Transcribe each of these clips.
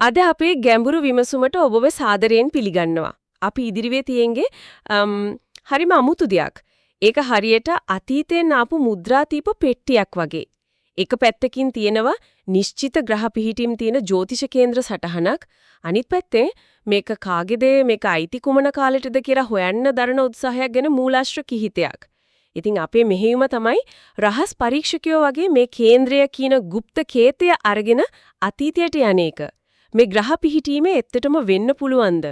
අද අපේ ගැඹුරු විමසුමට ඔබව සාදරයෙන් පිළිගන්නවා. අපි ඉදිරියේ තියෙන්නේ හරිම අමුතු දෙයක්. ඒක හරියට අතීතයෙන් ආපු මුද්‍රාතීප පෙට්ටියක් වගේ. එක පැත්තකින් තියෙනවා නිශ්චිත ග්‍රහ පිහිටීම් තියෙන ජ්‍යොතිෂ කේන්ද්‍ර සටහනක්. අනිත් පැත්තේ මේක කාගේද මේක අයිති කුමන කාලෙටද කියලා හොයන්න දරන උත්සාහයක් ගැන මූලාශ්‍ර කිහිතයක්. ඉතින් අපේ මෙහෙයුම තමයි රහස් පරීක්ෂකයෝ වගේ මේ කේන්ද්‍රය කියන গুপ্ত කේතය අරගෙන අතීතයට යන්නේක. මේ ග්‍රහ පිහිටීමේ ඇත්තටම වෙන්න පුළුවන්ද?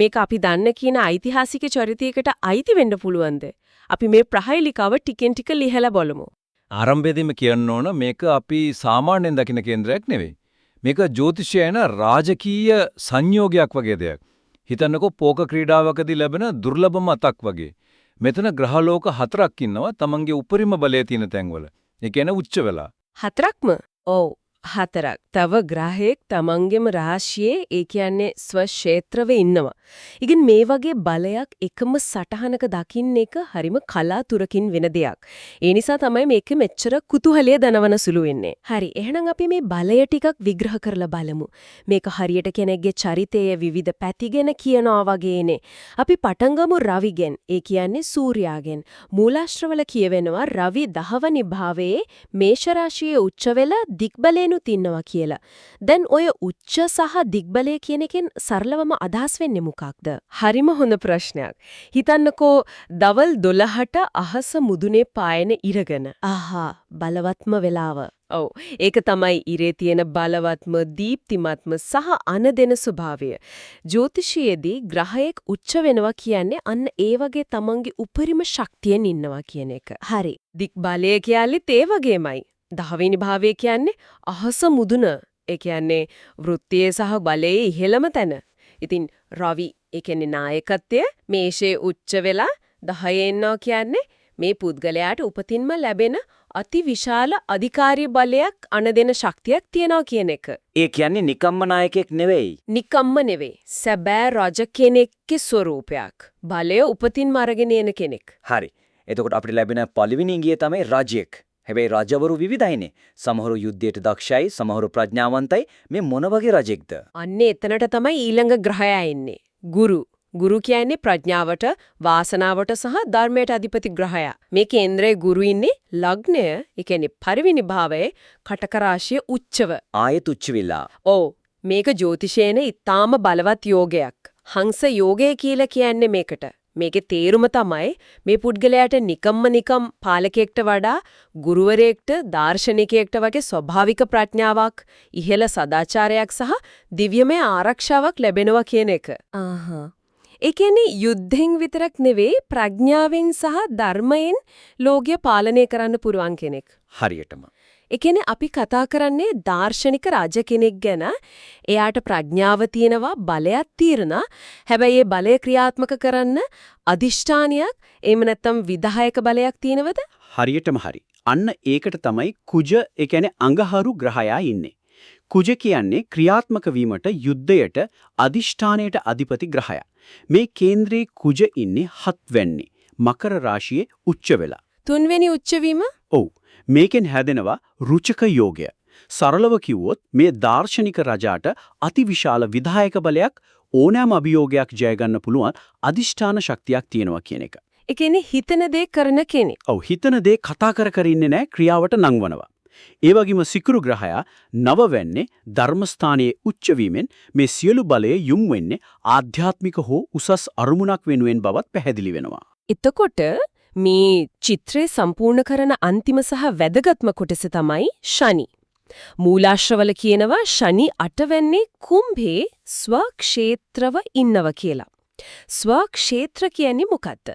මේක අපි දන්න කියන ඓතිහාසික චරිතයකට අයිති වෙන්න පුළුවන්ද? අපි මේ ප්‍රහේලිකාව ටිකෙන් ටික ලිහලා බලමු. ආරම්භයේදීම කියන්න ඕන මේක අපි සාමාන්‍යයෙන් දකින කේන්ද්‍රයක් නෙවෙයි. මේක ජ්‍යොතිෂය යන රාජකීය සංයෝගයක් වගේ දෙයක්. හිතන්නකෝ පෝක ක්‍රීඩාවකදී ලැබෙන දුර්ලභ මතක් වගේ. මෙතන ග්‍රහලෝක 4ක් ඉන්නවා තමන්ගේ උපරිම බලය තියෙන තැන්වල. ඒ කියන්නේ උච්ච වෙලා. 4ක්ම? ඔව් 4ක්. තව ග්‍රහයක් තමන්ගේම රාශියේ ඒ කියන්නේ ස්ව ක්ෂේත්‍රවේ ඉන්නවා. ඉතින් මේ වගේ බලයක් එකම සටහනක දකින්න එක හරිම කලාතුරකින් වෙන දෙයක්. ඒ නිසා තමයි මේක මෙච්චර කුතුහලය දනවන සුළු වෙන්නේ. හරි. එහෙනම් අපි මේ බලය ටිකක් විග්‍රහ කරලා බලමු. මේක හරියට කෙනෙක්ගේ චරිතයේ විවිධ පැතිගෙන කියනවා වගේනේ. අපි පටන් ගමු රවිගෙන්. ඒ කියන්නේ සූර්යාගෙන්. මූලාශ්‍රවල කියවෙනවා රවි 10 වෙනි භාවයේ මේෂ රාශියේ උච්ච වෙලා දිග්බලේනුත් ඉන්නවා කියලා. දැන් ඔය උච්ච සහ දිග්බලය කියන එකෙන් සරලවම අදහස් වෙන්නේ මොකක්ද? හරිම හොඳ ප්‍රශ්නයක්. හිතන්නකෝ දවල් 12ට අහස මුදුනේ පායන ඉරගෙන. ආහා බලවත්ම වෙලාව. ඔව් ඒක තමයි ඉරේ තියෙන බලවත්ම දීප්තිමත්ම සහ අනදෙන ස්වභාවය. ජ්‍යොතිෂයේදී ග්‍රහයෙක් උච්ච වෙනවා කියන්නේ අන්න ඒ වගේ තමන්ගේ උපරිම ශක්තියෙන් ඉන්නවා කියන එක. හරි. දිග්බලය කියලිත් ඒ වගේමයි. 10 වෙනි භාවය කියන්නේ අහස මුදුන. ඒ කියන්නේ වෘත්තියේ සහ බලයේ ඉහළම තැන. ඉතින් රවි ඒ කියන්නේ නායකත්වය මේෂයේ උච්ච වෙලා 10 එනවා කියන්නේ මේ පුද්ගලයාට උපතින්ම ලැබෙන අතිවිශාල අධිකාරී බලයක් අනදෙන ශක්තියක් තියනවා කියන එක. ඒ කියන්නේ නිකම්ම නායකයෙක් නෙවෙයි. නිකම්ම නෙවෙයි. සැබෑ රජ කෙනෙක්ගේ ස්වරූපයක්. බලය උපතින්ම අරගෙන එන කෙනෙක්. හරි. එතකොට අපිට ලැබෙන පළවෙනි ඉංගිය තමයි රජයෙක්. හැබැයි රජවරු විවිධයිනේ. සමහරු යුද්ධයට දක්ෂයි, සමහරු ප්‍රඥාවන්තයි. මේ මොන වගේ රජෙක්ද? අන්නේ එතනට තමයි ඊළඟ ග්‍රහයා එන්නේ. ගුරු. ගුරු කියන්නේ ප්‍රඥාවට, වාසනාවට සහ ධර්මයට අධිපති ග්‍රහයා. මේ කේන්ද්‍රයේ ගුරු ඉන්නේ ලග්නය, ඒ කියන්නේ පරිවිනි භාවයේ කටක රාශිය උච්චව. ආයෙත් උච්ච වෙලා. ඔව්. මේක ජ්‍යොතිෂයේන ඊටාම බලවත් යෝගයක්. හංස යෝගය කියලා කියන්නේ මේකට. මේකේ තේරුම තමයි මේ පුද්ගලයාට නිකම් පාලකයෙක්ට වඩා ගුරුවරයෙක්ට දාර්ශනිකයෙක්ට වගේ ස්වභාවික ප්‍රඥාවක්, ඉහළ සදාචාරයක් සහ දිව්‍යමය ආරක්ෂාවක් ලැබෙනවා කියන එක. ඒ කියන්නේ යුද්ධෙන් විතරක් නෙවෙයි ප්‍රඥාවෙන් සහ ධර්මයෙන් ලෝකය පාලනය කරන්න පුරුවන් කෙනෙක්. හරියටම. ඒ කියන්නේ අපි කතා කරන්නේ දාර්ශනික රාජ කෙනෙක් ගැන. එයාට ප්‍රඥාව තියෙනවා, බලයක් තියෙනවා. හැබැයි ඒ බලය ක්‍රියාත්මක කරන්න අදිෂ්ඨානියක්, එහෙම නැත්නම් විධායක බලයක් තියෙනවද? හරියටම හරි. අන්න ඒකට තමයි කුජ, ඒ කියන්නේ අඟහරු ග්‍රහයා ඉන්නේ. කුජ කියන්නේ ක්‍රියාත්මක වීමට, යුද්ධයට, අදිෂ්ඨානයට අධිපති ග්‍රහයා. මේ කේන්ද්‍රයේ කුජ ඉන්නේ 7 වෙනි මකර රාශියේ උච්ච වෙලා. 3 වෙනි උච්ච වීම? ඔව්. මේකෙන් හැදෙනවා රුචක යෝගය. සරලව කිව්වොත් මේ දාර්ශනික රජාට අතිවිශාල විධායක බලයක්, ඕනෑම අභියෝගයක් ජය ගන්න පුළුවන් අදිෂ්ඨාන ශක්තියක් තියෙනවා කියන එක. ඒ කියන්නේ හිතන දේ කරන කෙනෙක්. ඔව් හිතන දේ කතා කර ඉන්නේ නැහැ, ක්‍රියාවට නංවනවා. ඒ වගේම සිකුරු ග්‍රහයා 9 වෙන්නේ ධර්මස්ථානයේ උච්ච වීමෙන් මේ සියලු බලය යොමු වෙන්නේ ආධ්‍යාත්මික හෝ උසස් අරමුණක් වෙනුවෙන් බවත් පැහැදිලි වෙනවා. එතකොට මේ චිත්‍රය සම්පූර්ණ කරන අන්තිම සහ වැදගත්ම කොටස තමයි ශනි. මූලාශ්‍රවල කියනවා ශනි 8 වෙන්නේ කුම්භේ ස්වක්ෂේත්‍රව ඉන්නව කියලා. ස්වක්ෂේත්‍ර කියන්නේ මොකද්ද?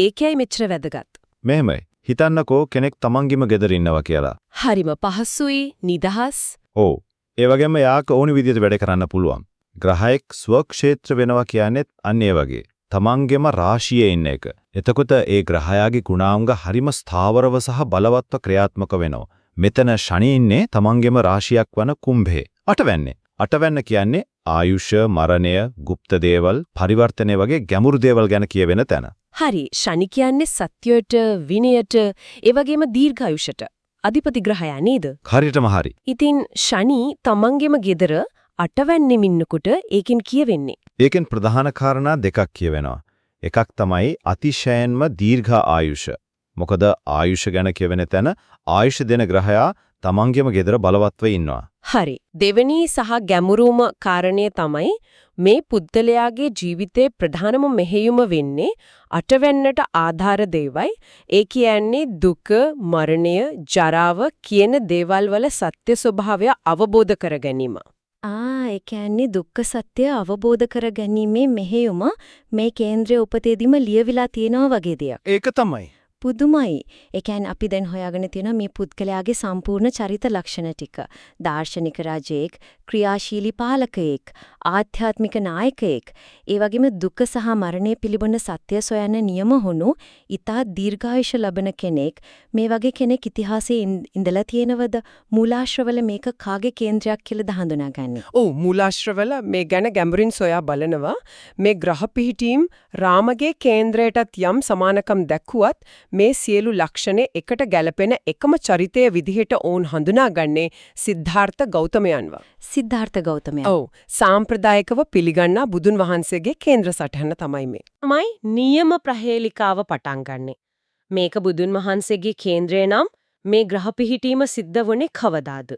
ඒකයි මෙච්චර වැදගත්. මෙහෙමයි. හිතන්නකෝ කෙනෙක් තමන්ගේම ගෙදර ඉන්නවා කියලා. හරිම පහසුයි, නිදහස්. ඔව්. ඒ වගේම යාක ඕනි විදිහට වැඩ කරන්න පුළුවන්. ග්‍රහයෙක් ස්වක්ෂේත්‍ර වෙනවා කියන්නේ අන්න ඒ වගේ. තමන්ගේම රාශියේ ඉන්න එක. එතකොට ඒ ග්‍රහයාගේ ගුණාංග හරිම ස්ථාවරව සහ බලවත්ව ක්‍රියාත්මක වෙනවා. මෙතන ශනි ඉන්නේ තමන්ගේම රාශියක් වන කුම්භේ. 8 වෙන්නේ. 8 වෙන්න කියන්නේ ආයුෂ, මරණය, গুপ্ত දේවල්, පරිවර්තනය වගේ ගැඹුරු දේවල් ගැන කියවෙන තැන. හරි. ශනි කියන්නේ සත්‍යයට, විනයට, ඒ වගේම දීර්ඝායුෂට අධිපති ග්‍රහයා නේද? හරියටම හරි. ඉතින් ශනි තමන්ගේම ගෙදර අටවැන්නෙම ඉන්නකොට ඒකෙන් කියවෙන්නේ. ඒකෙන් ප්‍රධාන කාරණා දෙකක් කියවෙනවා. එකක් තමයි අතිශයින්ම දීර්ඝ ආයුෂ. මොකද ආයුෂ ගැන කියවෙන තැන ආයුෂ දෙන ග්‍රහයා තමන්ගේම ගෙදර බලවත්ව ඉන්නවා. හරි. දෙවෙනි සහ ගැඹුරුම කාරණය තමයි මේ පුද්ගලයාගේ ජීවිතේ ප්‍රධානම මෙහෙයුම වෙන්නේ අටවැන්නට ආධාර දේවයි. ඒ කියන්නේ දුක, මරණය, ජරාව කියන දේවල් වල සත්‍ය ස්වභාවය අවබෝධ කර ගැනීම. ඒ කියන්නේ දුක්ඛ සත්‍ය අවබෝධ කරගැනීමේ මෙහෙයුම මේ කේන්ද්‍රයේ උපතේදීම ලියවිලා තියෙනවා වගේ දෙයක්. ඒක තමයි. පුදුමයි. ඒ කියන්නේ අපි දැන් හොයාගෙන තියෙන මේ පුද්ගලයාගේ සම්පූර්ණ චරිත ලක්ෂණ ටික. දාර්ශනික රජෙක්, ක්‍රියාශීලී පාලකයෙක්, ආධ්‍යාත්මික නායකයෙක්, ඒ වගේම දුක සහ මරණය පිළිබඳ සත්‍ය සොයන නියම හුණු ඊතා දීර්ඝායුෂ ලබන කෙනෙක්. මේ වගේ කෙනෙක් ඉතිහාසයේ ඉඳලා තියෙනවද? මූලාශ්‍රවල මේක කාගේ කේන්ද්‍රයක් කියලා හඳුනාගන්නේ? ඔව් මූලාශ්‍රවල මේ ගැන ගැඹුරින් සොයා බලනවා. මේ ග්‍රහ පිහිටීම් රාමගේ කේන්ද්‍රයටත් යම් සමානකම් දැක්ුවත් මේ සියලු ලක්ෂණ එකට ගැලපෙන එකම චරිතය විදිහට ඕන් හඳුනාගන්නේ සිද්ධාර්ථ ගෞතමයන්ව. සිද්ධාර්ථ ගෞතමයන්. ඔව් සාම්ප්‍රදායිකව පිළිගන්නා බුදුන් වහන්සේගේ කේන්ද්‍ර සටහන තමයි මේ. තමයි නියම ප්‍රහේලිකාව පටන් ගන්නෙ. මේක බුදුන් වහන්සේගේ කේන්ද්‍රය නම් මේ ග්‍රහ පිහිටීම සිද්ධ වුණේ කවදාද?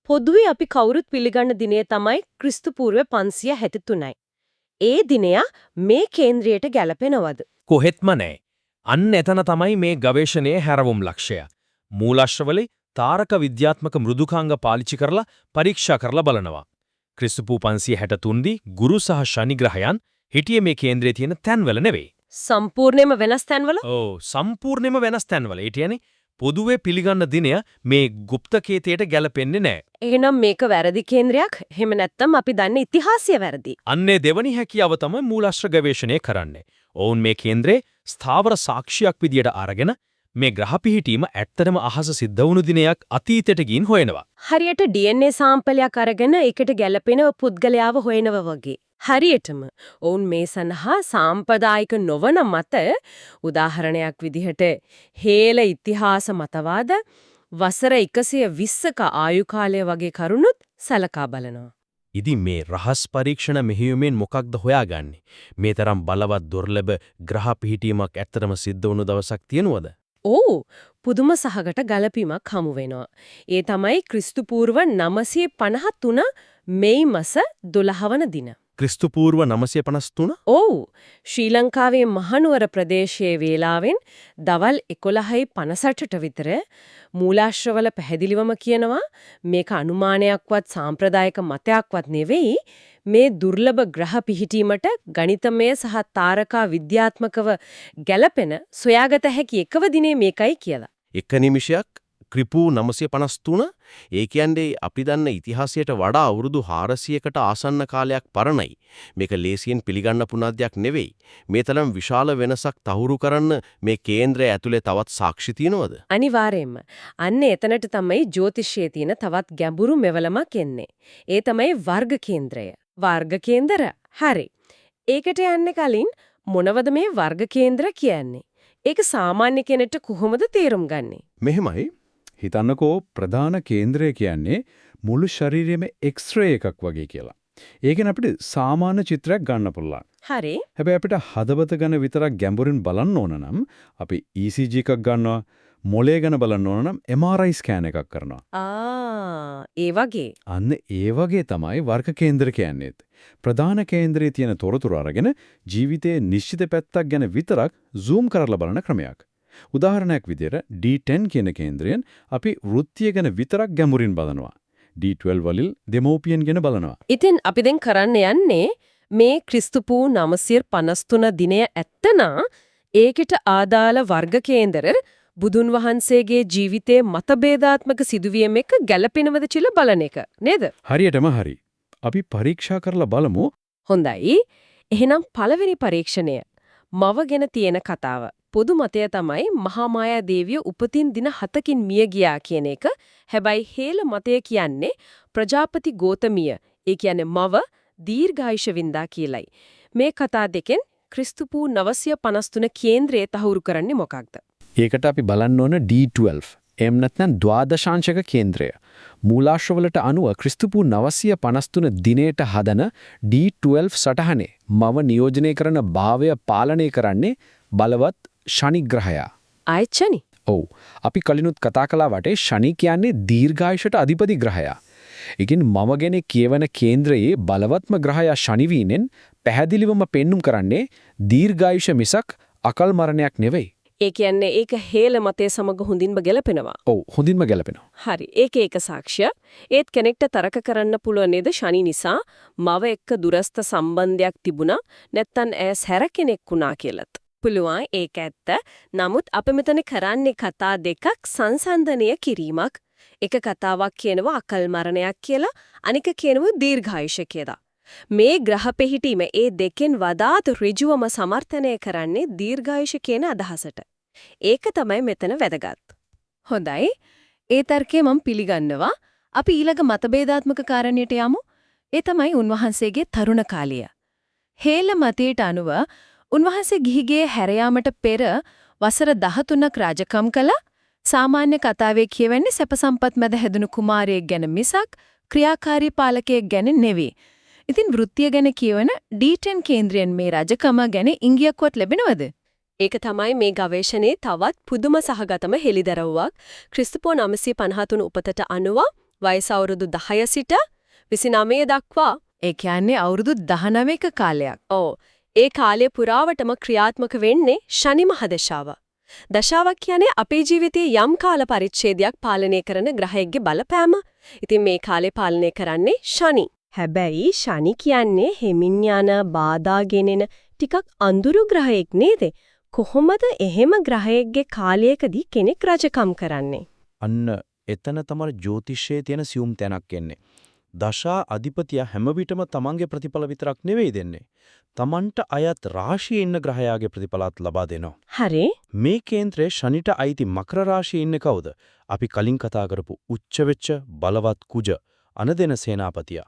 පොදුවේ අපි කවුරුත් පිළිගන්න දිනය තමයි ක්‍රිස්තු පූර්ව 573යි. ඒ දිනය මේ කේන්ද්‍රයට ගැලපෙනවද? කොහෙත්ම නැහැ. අන්න එතන තමයි මේ ගවේෂණයේ හැරවුම් ලක්ෂය. මූලාශ්‍රවලේ තාරක විද්‍යාත්මක මෘදුකාංග පාවිච්චි කරලා පරීක්ෂා කරලා බලනවා. ක්‍රිස්තුපූ 563 දී ගුරු සහ ශනි ග්‍රහයන් හිටියේ මේ කේන්ද්‍රයේ තියෙන තැන්වල නෙවෙයි. සම්පූර්ණයෙන්ම වෙනස් තැන්වල? ඔව් සම්පූර්ණයෙන්ම වෙනස් තැන්වල. ඒ කියන්නේ පොදුවේ පිළිගන්න දිනය මේ গুপ্ত කේතයට ගැලපෙන්නේ නැහැ. එහෙනම් මේක වැරදි කේන්ද්‍රයක්. එහෙම නැත්නම් අපි දන්නේ ඉතිහාසය වැරදි. අන්නේ දෙවනි හැකියාව තමයි මූලාශ්‍ර ගවේෂණය කරන්නේ. ඔවුන් මේ කේන්ද්‍රේ ස්ථාවර සාක්ෂියක් විදියට අරගෙන මේ ග්‍රහ පිහිටීම ඇත්තටම අහස සිද්ධ වුණු දිනයක් අතීතයට ගින් හොයනවා. හරියට DNA සාම්පලයක් අරගෙන ඒකට ගැලපෙන පුද්ගලයාව හොයනවා වගේ. හරියටම ඔවුන් මේ සඳහා සාම්ප්‍රදායික නොවන මත උදාහරණයක් විදිහට හේල ඉතිහාස මතවාද වසර 120ක ආයු කාලය වගේ කරුණුත් සලකා බලනවා. ඉතින් මේ රහස් පරීක්ෂණ මෙහෙයුමෙන් මොකක්ද හොයාගන්නේ? මේ තරම් බලවත් දුර්ලභ ග්‍රහ පිහිටීමක් ඇත්තටම සිද්ධ වුණු දවසක් තියෙනවද? ඕ පුදුම සහගත ගලපීමක් හමු වෙනවා. ඒ තමයි ක්‍රිස්තු පූර්ව 953 මෙයි මාස 12 වන දින. ක්‍රිස්තු පූර්ව 953? ඔව් ශ්‍රී ලංකාවේ මහනුවර ප්‍රදේශයේ වේලාවෙන් දවල් 11:58ට විතර මූලාශ්‍රවල පැහැදිලිවම කියනවා මේක අනුමානයක්වත් සාම්ප්‍රදායික මතයක්වත් නෙවෙයි මේ දුර්ලභ ග්‍රහ පිහිටීමට ගණිතමය සහ තාරකා විද්‍යාත්මකව ගැළපෙන සොයාගත හැකි එකව දිනේ මේකයි කියලා. එක නිමිෂයක් ක්‍රිපූ 953 ඒ කියන්නේ අපි දන්න ඉතිහාසයට වඩා අවුරුදු 400කට ආසන්න කාලයක් පරණයි. මේක ලේසියෙන් පිළිගන්න පුණාදයක් නෙවෙයි. මේ තරම් විශාල වෙනසක් තහවුරු කරන්න මේ කේන්ද්‍රය ඇතුලේ තවත් සාක්ෂි තියෙනවද? අනිවාර්යයෙන්ම. අන්න එතනට තමයි ජ්‍යොතිෂයේ තියෙන තවත් ගැඹුරු මෙවලමක් එන්නේ. ඒ තමයි වර්ග කේන්ද්‍රය. වර්ග කේන්දර. හරි. ඒකට යන්න කලින් මොනවද මේ වර්ග කේන්ද්‍ර කියන්නේ? ඒක සාමාන්‍ය කෙනෙක්ට කොහොමද තේරුම් ගන්නේ? මෙහෙමයි. හිතන්නකෝ ප්‍රධාන කේන්ද්‍රය කියන්නේ මුළු ශරීරයේම එක්ස්රේ එකක් වගේ කියලා. ඒකෙන් අපිට සාමාන්‍ය චිත්‍රයක් ගන්න පුළුවන්. හරි. හැබැයි අපිට හදවත ගැන විතරක් ගැඹුරින් බලන්න ඕන නම් අපි ECG එකක් ගන්නවා. මොළය ගැන බලන්න ඕන නම් MRI ස්කෑන් එකක් කරනවා. ඒ වගේ. අන්න ඒ වගේ තමයි වර්ග කේන්ද්‍ර කියන්නේත්. ප්‍රධාන කේන්ද්‍රයේ තියෙන තොරතුරු අරගෙන ජීවිතයේ නිශ්චිත පැත්තක් ගැන විතරක් zoom කරලා බලන ක්‍රමයක්. උදාහරණයක් විදිහට D10 කියන කේන්ද්‍රයෙන් අපි වෘත්තිය ගැන විතරක් ගැඹුරින් බලනවා. D12 වලින් දෙමෝපියන් ගැන බලනවා. ඉතින් අපි දැන් කරන්න යන්නේ මේ ක්‍රිස්තුපූ 953 දිනය ඇත්තනා ඒකට ආදාළ වර්ග කේන්දර බුදුන් වහන්සේගේ ජීවිතයේ මතභේදාත්මක සිදුවීම් එක ගැළපෙනවද කියලා බලන එක නේද? හරියටම හරි. අපි පරීක්ෂා කරලා බලමු. හොඳයි. එහෙනම් පළවෙනි පරීක්ෂණය මව ගැන තියෙන කතාව. පොදු මතය තමයි මහා මායා දේවිය උපතින් දින 7කින් මිය ගියා කියන එක. හැබැයි හේල මතය කියන්නේ ප්‍රජාපති ගෝතමිය. ඒ කියන්නේ මව දීර්ඝායුෂ වින්දා කියලයි. මේ කතා දෙකෙන් ක්‍රිස්තුපූ 953 කේන්ද්‍රය තහවුරු කරන්නේ මොකක්ද? ඒකට අපි බලන්න ඕන D12. එහෙම නැත්නම් ද්වාදශාංශක කේන්ද්‍රය. මූලාශ්‍රවලට අනුව ක්‍රිස්තුපූ 953 දිනේට හදන D12 සටහනේ මව නියෝජනය කරන භාවය පාලනය කරන්නේ බලවත් ශනි ග්‍රහයා. ආයචනි. ඔව්. අපි කලිනුත් කතා කළා වටේ ශනි කියන්නේ දීර්ඝායුෂට අධිපති ග්‍රහයා. ඒකින් මම ගැන කියවන කේන්ද්‍රයේ බලවත්ම ග්‍රහයා ශනි වීනෙන් පැහැදිලිවම පෙන්눔 කරන්නේ දීර්ඝායුෂ මිසක් අකල් මරණයක් නෙවෙයි. ඒ කියන්නේ ඒක හේල මතයේ සමග හොඳින්ම ගැලපෙනවා. ඔව් හොඳින්ම ගැලපෙනවා. හරි. ඒක සාක්ෂිය. ඒත් කෙනෙක්ට තරක කරන්න පුළුවන් නේද ශනි නිසා මව එක්ක දුරස්ත සම්බන්ධයක් තිබුණා නැත්තම් ඇස් හැර කෙනෙක් වුණා කියලාත්. පුළුවන් ඒක ඇත්ත. නමුත් අපි මෙතන කරන්නේ කතා දෙකක් සංසන්දනය කිරීමක්. එක කතාවක් කියනවා අකල් මරණයක් කියලා, අනික කියනවා දීර්ඝායුෂ කියලා. මේ ග්‍රහ පිහිටීම ඒ දෙකෙන් වඩාත් ඍජුවම සමර්ථනය කරන්නේ දීර්ඝායුෂ කියන අදහසට. ඒක තමයි මෙතන වැදගත්. හොඳයි. ඒ තර්කය මම පිළිගන්නවා. අපි ඊළඟ මතභේදාත්මක කාරණයට යමු. ඒ තමයි උන්වහන්සේගේ තරුණ කාලය. හේල මතයට අනුව උන්වහන්සේ ගිහිගේ හැර යාමට පෙර වසර 13ක් රාජකම් කළා. සාමාන්‍ය කතාවේ කියවෙන්නේ සැප සම්පත් මැද හැදුණු කුමාරයෙක් ගැන මිසක් ක්‍රියාකාරී පාලකයෙක් ගැන නෙවෙයි. ඉතින් වෘත්තිය ගැන කියවන D10 කේන්ද්‍රයෙන් මේ රජකම ගැන ඉංගියක්වත් ලැබෙනවද? ඒක තමයි මේ ගවේෂණයේ තවත් පුදුම සහගතම හෙළිදරව්වක්. ක්‍රිස්තුපූ 953 උපතට අනුව වයස අවුරුදු 10 සිට 29 දක්වා. ඒ කියන්නේ අවුරුදු 19ක කාලයක්. ඔව්. ඒ කාලය පුරාවටම ක්‍රියාත්මක වෙන්නේ ශනි මහදශාව. දශාවක් කියන්නේ අපේ ජීවිතයේ යම් කාල පරිච්ඡේදයක් පාලනය කරන ග්‍රහයෙක්ගේ බලපෑම. ඉතින් මේ කාලේ පාලනය කරන්නේ ශනි. හැබැයි ශනි කියන්නේ හෙමින් යන බාධා ගෙනෙන ටිකක් අඳුරු ග්‍රහයෙක් නේද? කොහොමද එහෙම ග්‍රහයෙක්ගේ කාලයකදී කෙනෙක් රජකම් කරන්නේ? අන්න එතන තමයි ජ්‍යොතිෂයේ තියෙන සියුම් තැනක් එන්නේ. දශා අධිපතිය හැම විටම තමන්ගේ ප්‍රතිඵල විතරක් නෙවෙයි දෙන්නේ. තමන්ට අයත් රාශියේ ඉන්න ග්‍රහයාගේ ප්‍රතිඵලත් ලබා දෙනවා. හරි. මේ කේන්ද්‍රයේ ශනිට අයිති මකර රාශියේ ඉන්නේ කවුද? අපි කලින් කතා කරපු උච්ච වෙච්ච බලවත් කුජ අනදෙන සේනාපතියා.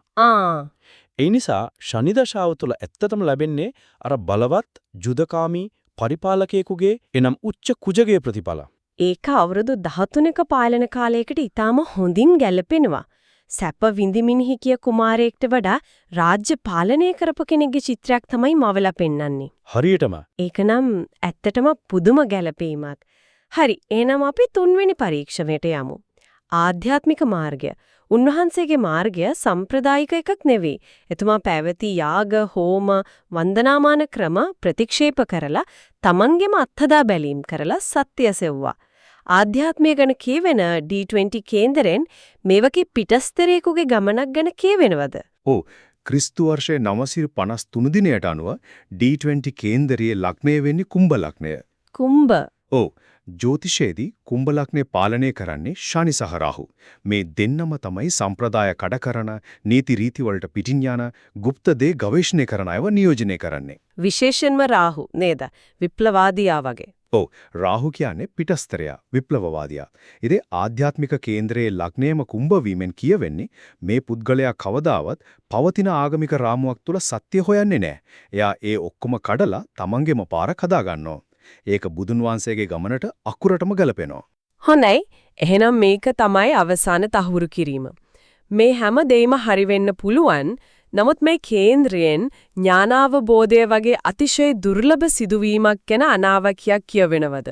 ඒ නිසා ශනි දශාව තුළ ඇත්තටම ලැබෙන්නේ අර බලවත් ජුදකාමී පරිපාලකයෙකුගේ එනම් උච්ච කුජගේ ප්‍රතිඵල. ඒක අවුරුදු 13ක පාලන කාලයකට ඊටාම හොඳින් ගැලපෙනවා. සැප විඳිමින් හිටිය කුමාරයෙක්ට වඩා රාජ්‍ය පාලනය කරපු කෙනෙක්ගේ චිත්‍රයක් තමයි මවලා පෙන්වන්නේ. හරියටම. ඒකනම් ඇත්තටම පුදුම ගැලපීමක්. හරි, එහෙනම් අපි තුන්වෙනි පරීක්ෂණයට යමු. ආධ්‍යාත්මික මාර්ගය. උන්වහන්සේගේ මාර්ගය සම්ප්‍රදායික එකක් නෙවෙයි. එතුමා පැවති යාග, හෝම, වන්දනාමාන ක්‍රම ප්‍රතික්ෂේප කරලා තමන්ගේම අත්හදා බැලීම් කරලා සත්‍ය සෙව්වා. ආධ්‍යාත්මය ගැන කියවෙන D20 කේන්දරෙන් මේ වගේ පිටස්තරයෙකුගේ ගමනක් ගැන කියවෙනවද? ඔව්. ක්‍රිස්තු වර්ෂයේ 953 දිනයට අනුව D20 කේන්දරයේ ලග්නය වෙන්නේ කුම්භ ලග්නය. කුම්භ. ඔව්. ජ්‍යොතිෂයේදී කුම්භ ලග්නේ පාලනය කරන්නේ ශනි සහ රාහු. මේ දෙන්නම තමයි සම්ප්‍රදාය කඩ කරන, නීති රීති වලට පිටින් යන, গুপ্ত දේ ගවේෂණය කරන අයව නියෝජනය කරන්නේ. විශේෂයෙන්ම රාහු නේද? විප්ලවාදියා වගේ. ඔව්. රාහු කියන්නේ පිටස්තරයා, විප්ලවවාදියා. ඉතින් ආධ්‍යාත්මික කේන්ද්‍රයේ ලග්නයේම කුම්භ වීමෙන් කියවෙන්නේ මේ පුද්ගලයා කවදාවත් පවතින ආගමික රාමුවක් තුල සත්‍ය හොයන්නේ නැහැ. එයා ඒ ඔක්කොම කඩලා තමන්ගේම පාරක් හදා ගන්නවා. ඒක බුදුන් වහන්සේගේ ගමනට අකුරටම ගැලපෙනවා. හොඳයි. එහෙනම් මේක තමයි අවසාන තහවුරු කිරීම. මේ හැම දෙයක්ම හරි වෙන්න පුළුවන්. නමුත් මේ කේන්ද්‍රයෙන් ඥානාවබෝධය වගේ අතිශය දුර්ලභ සිදුවීමක් ගැන අනාවකියක් කියවෙනවද?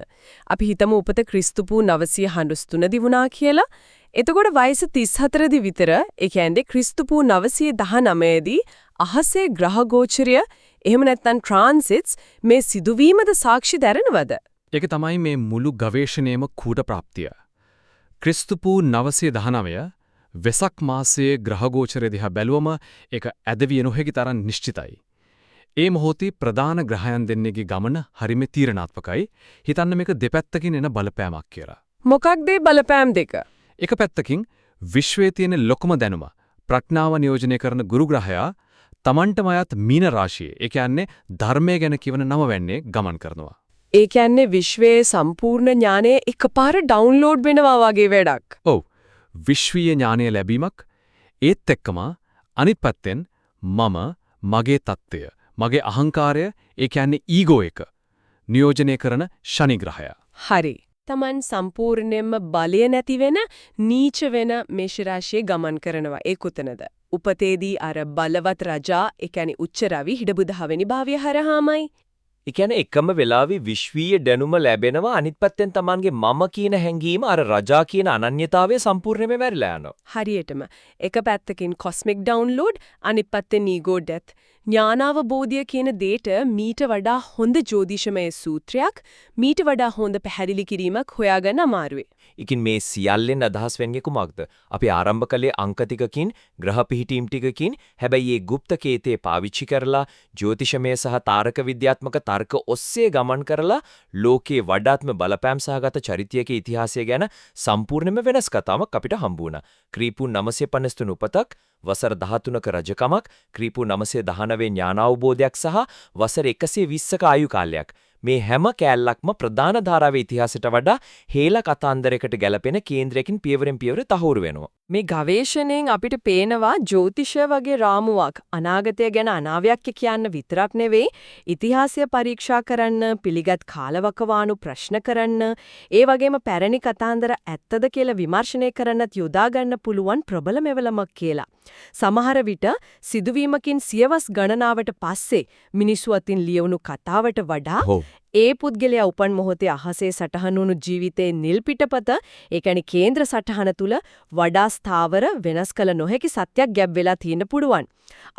අපි හිතමු උපත ක්‍රිස්තුපූ 963 දී වුණා කියලා. එතකොට වයස 34 දී විතර, ඒ කියන්නේ ක්‍රිස්තුපූ 919 දී අහසේ ග්‍රහ ගෝචරය එහෙම නැත්නම් ට්‍රාන්සිට්ස් මේ සිදුවීමද සාක්ෂි දරනවද? ඒක තමයි මේ මුළු ගවේෂණයේම කූට ප්‍රාප්තිය. ක්‍රිස්තුපූ 919 වෙසක් මාසයේ ග්‍රහගෝචරය දිහා බැලුවම ඒක ඇදවිය නොහැකි තරම් නිශ්චිතයි. ඒ මොහොතේ ප්‍රධාන ග්‍රහයන් දෙන්නේගේ ගමන හරිම තීරණාත්මකයි. හිතන්න මේක දෙපැත්තකින් එන බලපෑමක් කියලා. මොකක්ද මේ බලපෑම් දෙක? එක පැත්තකින් විශ්වයේ තියෙන ලොකුම දැනුම ප්‍රඥාව නියෝජනය කරන ගුරු ග්‍රහයා තමන්ටම අයත් මීන රාශියේ, ඒ කියන්නේ ධර්මය ගැන කියවන නම වෙන්නේ ගමන් කරනවා. ඒ කියන්නේ විශ්වයේ සම්පූර්ණ ඥානය එකපාර ඩවුන්ලෝඩ් වෙනවා වගේ වැඩක්. ඔව්. විශ්වීය ඥානය ලැබීමක්, ඒත් එක්කම අනිත් පැත්තෙන් මගේ தত্ত্বය, මගේ අහංකාරය, ඒ කියන්නේ ඊගෝ එක නියෝජනය කරන ශනි ග්‍රහයා. හරි. Taman සම්පූර්ණයෙන්ම බලය නැති වෙන නීච වෙන මේෂ රාශියේ ගමන් කරනවා. ඒ කුතනද? උපතේදී අර බලවත් රජා, ඒ කියන්නේ උච්ච රවි හිඩබු 10 වෙනි භාවය හරහාමයි. ඒ කියන්නේ එකම වෙලාවේ විශ්වීය දැනුම ලැබෙනවා අනිත් පැත්තෙන් Tamanගේ මම කියන හැඟීම අර රජා කියන අනන්‍යතාවය සම්පූර්ණයෙන්ම වැරිලා යනවා. හරියටම. එක පැත්තකින් cosmic download අනිත් පැත්තෙන් ego death. ඥානාවබෝධය කියන දෙයට මීට වඩා හොඳ ජ්‍යොතිෂමය සූත්‍රයක්, මීට වඩා හොඳ පැහැදිලි කිරීමක් හොයාගන්න අමාරුයි. ඉකින් මේ සියල්ලෙන් අදහස් වෙන්නේ කුමක්ද? අපි ආරම්භ කළේ අංක ටිකකින්, ග්‍රහ පිහිටීම් ටිකකින්, හැබැයි මේ গুপ্ত කේතේ පාවිච්චි කරලා ජ්‍යොතිෂමය සහ තාරක විද්‍යාත්මක තර්ක ඔස්සේ ගමන් කරලා ලෝකේ වඩාත්ම බලපෑම් සහගත චරිතයක ඉතිහාසය ගැන සම්පූර්ණයෙන්ම වෙනස් කතාවක් අපිට හම්බ වුණා. ක්‍රීපු 953 උපතක්, වසර 13ක රජකමක්, ක්‍රීපු 919 ඥානාවබෝධයක් සහ වසර 120ක ආයු කාලයක්. මේ හැම කෑල්ලක්ම ප්‍රධාන ධාරාවේ ඉතිහාසයට වඩා හේල කතාන්දරයකට ගැලපෙන කේන්ද්‍රයකින් පියවරෙන් පියවර තහවුරු වෙනවා. මේ ගවේෂණයෙන් අපිට පේනවා ජ්‍යොතිෂය වගේ රාමුවක් අනාගතය ගැන අනාවැක්‍ය කියන්න විතරක් නෙවෙයි ඉතිහාසය පරීක්ෂා කරන්න, පිළිගත් කාලවකවානු ප්‍රශ්න කරන්න, ඒ වගේම පැරණි කතාන්දර ඇත්තද කියලා විමර්ශනය කරන්නත් යොදා ගන්න පුළුවන් ප්‍රබල මෙවලමක් කියලා. සමහර විට සිදුවීමකින් සියවස් ගණනාවට පස්සේ මිනිස්සු අතින් ලියවුණු කතාවට වඩා ඒ පුද්ගලයා උපන් මොහොතේ අහසේ සටහන් වුණු ජීවිතයේ නිල් පිටපත, ඒ කියන්නේ කේන්ද්‍ර සටහන තුල වඩා ස්ථාවර වෙනස් කළ නොහැකි සත්‍යයක් ගැබ් වෙලා තියෙන්න පුළුවන්.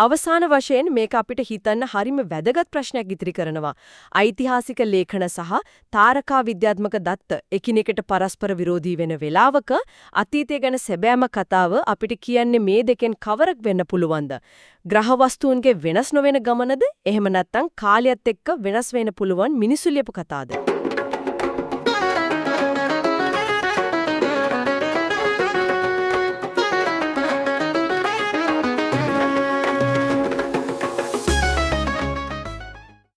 අවසාන වශයෙන් මේක අපිට හිතන්න හරිම වැදගත් ප්‍රශ්නයක් ඉදිරි කරනවා. ඓතිහාසික ලේඛන සහ තාරකා විද්‍යාත්මක දත්ත එකිනෙකට පරස්පර විරෝධී වෙන වෙලාවක අතීතය ගැන සැබෑම කතාව අපිට කියන්නේ මේ දෙකෙන් කවරක් වෙන්න පුළුවන්ද? ග්‍රහ වස්තුන්ගේ වෙනස් නොවන ගමනද? එහෙම නැත්නම් කාලයත් එක්ක වෙනස් වෙන්න පුළුවන් මිනිසු ලියපු කතාවද?